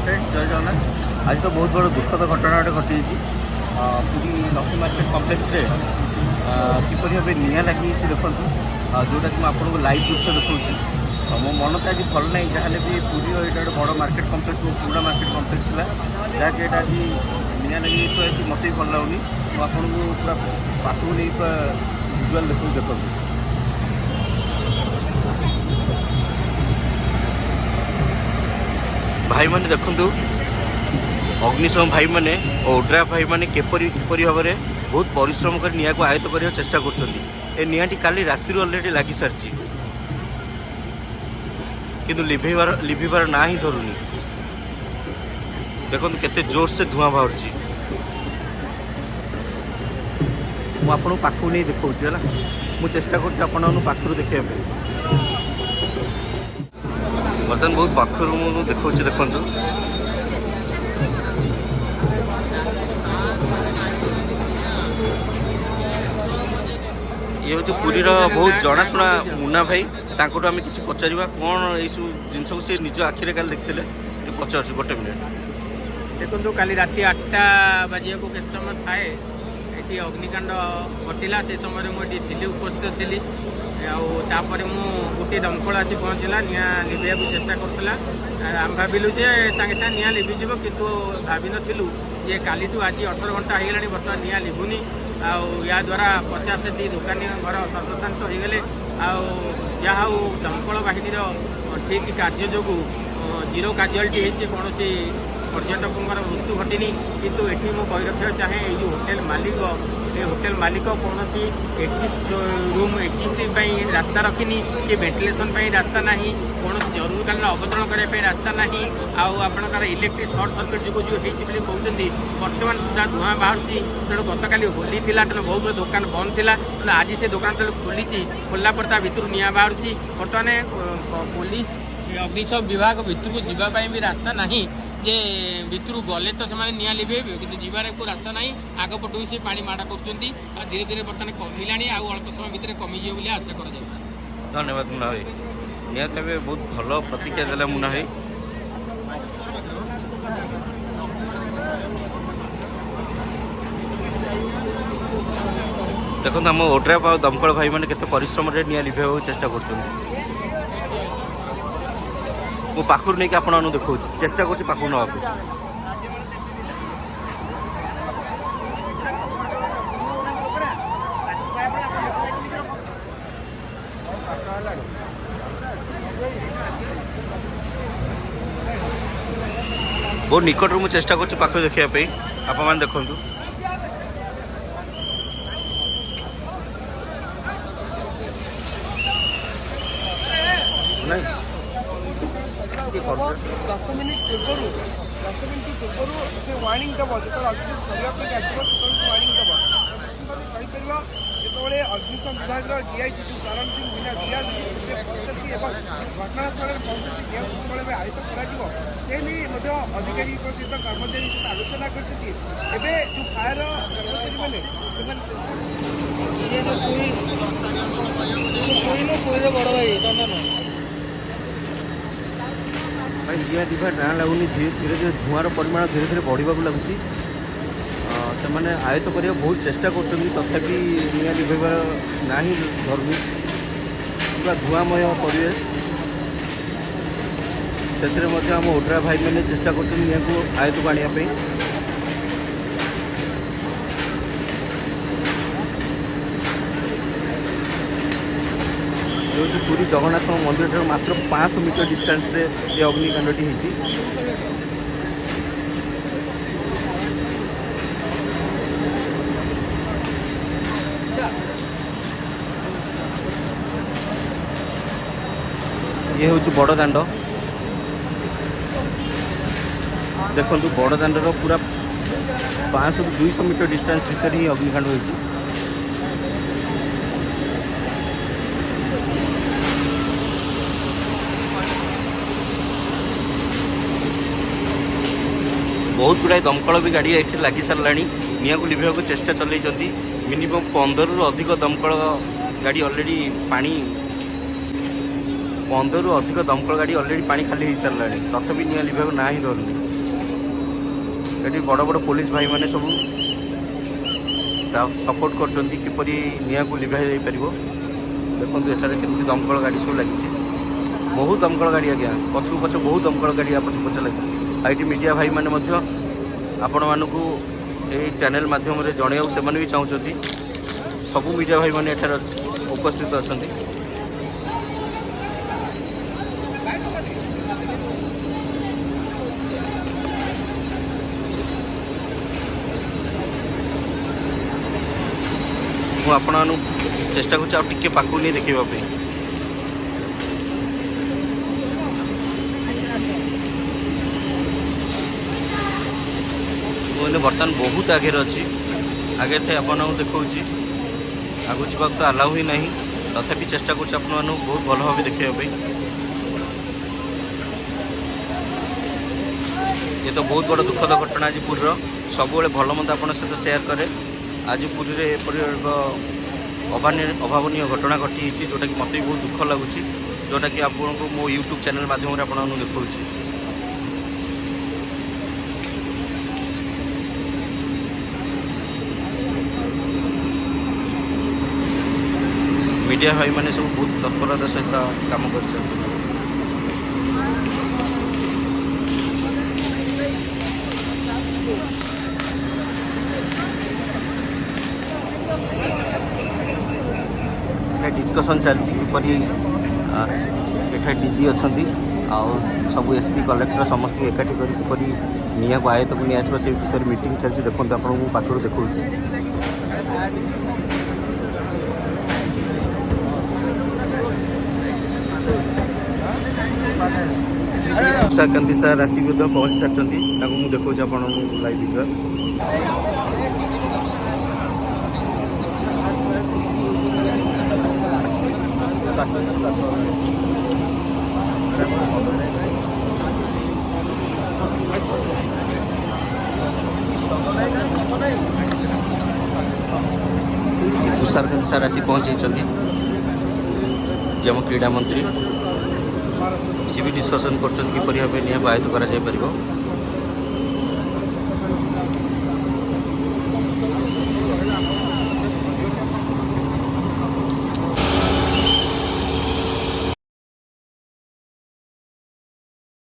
Friends जय जगन्नाथ। आज तो बहुत बड़ दुखद घटना घटी पूरी लक्ष्मी मार्केट कम्प्लेक्स रे किपरि भाव निआं लगी देखूँ जोटा कि आपको लाइव दृश्य देखा मो मन तो आज भल ना जहाँ भी पूरी ये बड़ मार्केट कम्प्लेक्स पुराना मार्केट कम्प्लेक्स था जहाँकि यहाँ आज निआं लगी कि मत भी भल लगुनि आपको पूरा पाखक नहीं पूरा विजुआल देखो भाई मैंने देखु अग्निशम भाई मैंने ओड्रा भाई मैंने किपरि भाव में बहुत परिश्रम कर निआ को आयत्त करने चेष्टा कर निआटी काली राति अलरेडी लगी सारी किंतु लिभेबार ना ही धरुनी देखो केते जोर से धुआं बाहर मुझे पाखु नहीं देखा मुझे चेष्टा कर देखा बर्तमान बहुत पाखर मुझे देखा देखु ये हूँ पुरीर बहुत जनाशुना मुन्ना भाई तांको आम कि पचार कौन ये जिन को सी निज आखिरे काल देखते पचार गोटे मिनट देखो काली राति 8टा बाजिया को केत समय थाए ये अग्निकांड घटला से समय मुझे उपस्थित थी आपर मु गोटे दमकल आसी पहुँचला निआ लिभेया चेष्टा करूला आम भाविलु जे सागे सागे निआ लिभिज किंतु भाव नु ये काली आज 18 घंटा हो गला बर्तमान निआ लिभुनी या द्वारा 50 दुकानी घर सर्वशांत हो गले जहाँ दमकल बाहिनी ठीक कार्य जो जीरो काजुआलिटी होती कौन पर्यटकों मृत्यु घटनी किंतु ये मुझे कही रखा चाहे ये होटेल मालिक कौन एक्जिस्ट रूम एक्जिस्ट रास्ता रखिनी कि वेंटिलेशन रास्ता ना कौन जरूरकालीन अवतरण करने रास्ता ना आपणकर इलेक्ट्रिक सर्ट सर्किट जो कहते बर्तमान सुधा धुआं बाहर तेणु गतकाली होली थी तेणु बहुत गुड दुकान बंद थी तेणु आज से दुकान तेल खोली खोलला पर भितर निआं बाहर बर्तमान पुलिस अग्निशम विभाग भितर को जावाई भी रास्ता ना जे भितर गले तो से निआं लिभेबे कि जीवार को रास्ता ना आग पटू से पानी माड़ा कर धीरे धीरे बर्तमान कमिला अल्प समय भितर कमिज बोली आशा कर धन्यवाद मुन्ना भाई निहत बहुत भल प्रतिक्रिया देला मुन्ना भाई देखो आम ओड्राफ और दमकल भाई मैंने केते परिश्रम निआं लिभेबा चेष्टा कर पाखर नहीं आप देखा चेष्टा कर पाखु ना बहुत निकट मुझे चेष्टा कर पाख देखापी आप देखु नहीं 10 मिनिट पूर्व से वार्निंग दब जो ऑक्सीजन सरिया आसो से वार्निंग दब कहीपर जो अग्निशम विभाग डीआईजी चरण सिंह मीना डीआईजी पहुंचती घटनास्थल पहुंचती किभली आयत्त कर अधिकारी सहित कर्मचारी सहित आलोचना कर जो फायर कर्मचारी मैंने बड़ भाई चंदन निआं लिभा ना लगुनि धीरे धीरे धुआर परिमाण धीरे धीरे बढ़ा लगुच से आयत्त करने बहुत चेष्टा कर निआं लिभेबार ना ही धरुनी पूरा धुआमय परिवेश से आम ओड्रा भाई मैंने चेष्टा कर निआं को आयत्त को आने जो पूरी जगन्नाथ मंदिर ठार मात्र 500 मीटर डिस्टेंस रे ये अग्निकांडटी होती ये हूँ बड़ दांड देखो बड़ दांडर पूरा 500 ରୁ 200 मीटर डिस्टेंस भितर ही अग्निकांड होती बहुत गुड़ाए दमकल भी गाड़ी ये लगी सारा निआं को लिभेबा को चेष्टा चलती मिनिमम 15 ରୁ अधिक दमकल गाड़ी ऑलरेडी पानी 15 ରୁ अधिक दमकल गाड़ी ऑलरेडी पानी खाली हो सारा तथापि निआं लिभेबा ना ही धरुनी। ये बड़ बड़ पुलिस भाई मैंने सब सपोर्ट करछंती किपरि निया को लिभा जाई परिबो। देखंतु एठारे केमती दमकल गाड़ी सब लगी, बहुत दमकल गाड़ी आज्ञा पछू पछ बहुत दमकल गाड़ी पछ पछ लगी। आईटी मीडिया भाई मैंने आपण मानक ये चैनल माध्यम जन से भी चाहते सबू मीडिया भाई मैंने एठार उपस्थित अच्छा। मुझे चेष्टा कर पाखु नहीं देखापी मुझे बर्तमान बहुत आगे अच्छी आगे थे आपको देखा आगू जावाक तो आलाउ ही नहीं तथापि चेष्टा कर बहुत भल भाव देखापी। ये तो बहुत बड़ दुखद घटना आज पुरीर सब भल मंद आप सहित सेयार करे। आज पुरी रे एक अभावनीय घटना घटी जोटा कि मत भी बहुत दुख लगुच जोटा कि आपको मो यूट्यूब चैनल माध्यम आपको देखा मीडिया भाई मैंने सब बहुत तत्परता सहित काम कर। डिस्कसन चलती किपरि एठा डीजी अच्छा सब एसपी कलेक्टर समस्त एकाठी कर निया को आयत को नहीं आस विषय मीटिंग चलती देखो आपको पाखर देखा। कांति सार आसिक पहुँची सारी देखा आप लाइव विजुअल। तुषारकांत सार आसी पहुँची जे क्रीड़ा मंत्री सी भी डिस्कसन कर भाव निया आयत्त कर।